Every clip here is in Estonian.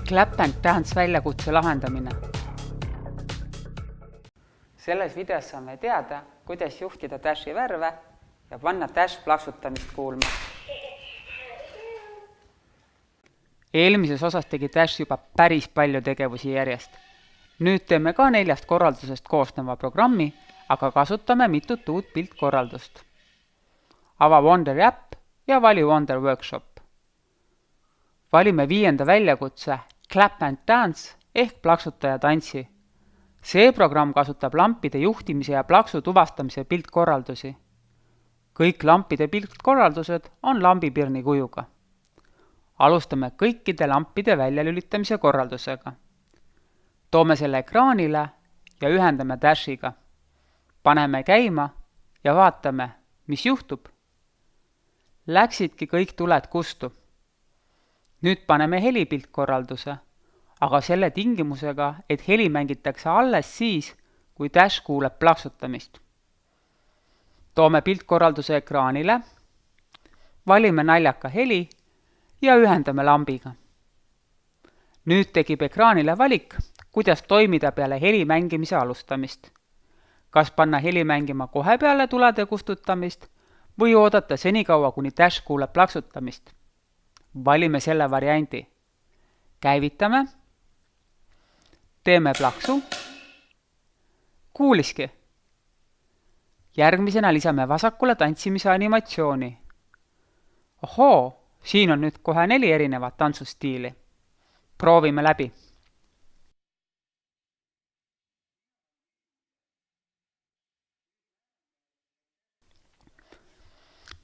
Clap and Dance väljakutse lahendamine. Selles videos saame teada, kuidas juhtida Dashi värve ja panna Dash plaksutamist kuulma. Eelmises osas tegi Dash juba päris palju tegevusi järjest. Nüüd teeme ka 4 korraldusest koosneva programmi, aga kasutame mitut uut piltkorraldust. Ava Wonderi äpp ja vali Wonder Workshop. Valime 5. väljakutse Clap and Dance ehk plaksuta ja tantsi. See programm kasutab lampide juhtimise ja plaksu tuvastamise piltkorraldusi. Kõik lampide piltkorraldused on lambipirni kujuga. Alustame kõikide lampide väljalülitamise korraldusega. Toome selle ekraanile ja ühendame Dashiga. Paneme käima ja vaatame, mis juhtub. Läksidki kõik tuled kustu. Nüüd paneme helipiltkorralduse, aga selle tingimusega, et heli mängitakse alles siis, kui Dash kuuleb plaksutamist. Toome piltkorralduse ekraanile, valime naljaka heli ja ühendame lambiga. Nüüd tegib ekraanile valik, kuidas toimida peale heli mängimise alustamist. Kas panna heli mängima kohe peale tulede kustutamist või oodata senikaua, kuni Dash kuuleb plaksutamist. Valime selle variandi. Käivitame. Teeme plaksu. Kuuliski. Järgmisena lisame vasakule tantsimise animatsiooni. Ohoo, siin on nüüd kohe 4 erinevat tantsustiili. Proovime läbi.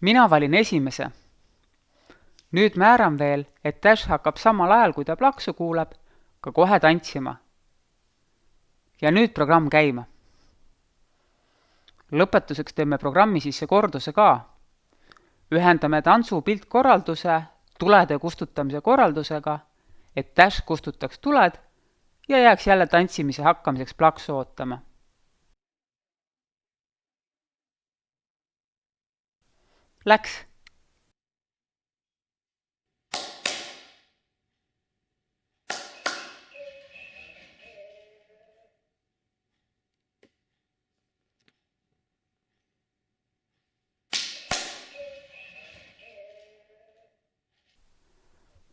Mina valin esimese. Nüüd määran veel, et Dash hakkab samal ajal, kui ta plaksu kuuleb, ka kohe tantsima. Ja nüüd programm käima. Lõpetuseks teeme programmi sisse korduse ka. Ühendame tantsu piltkorralduse tulede kustutamise korraldusega, et Dash kustutaks tuled ja jääks jälle tantsimise hakkamiseks plaksu ootama. Läks!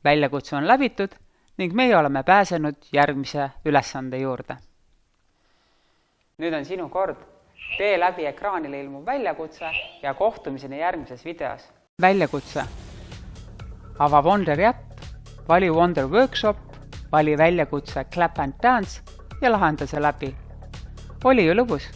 Väljakutse on läbitud ning meie oleme pääsenud järgmise ülesande juurde. Nüüd on sinu kord. Tee läbi ekraanile ilmuv väljakutse ja kohtumiseni järgmises videos. Väljakutse. Ava Wonderi äpp, vali Wonder Workshop, vali väljakutse Clap and Dance ja lahenda see läbi. Oli ju lõbus?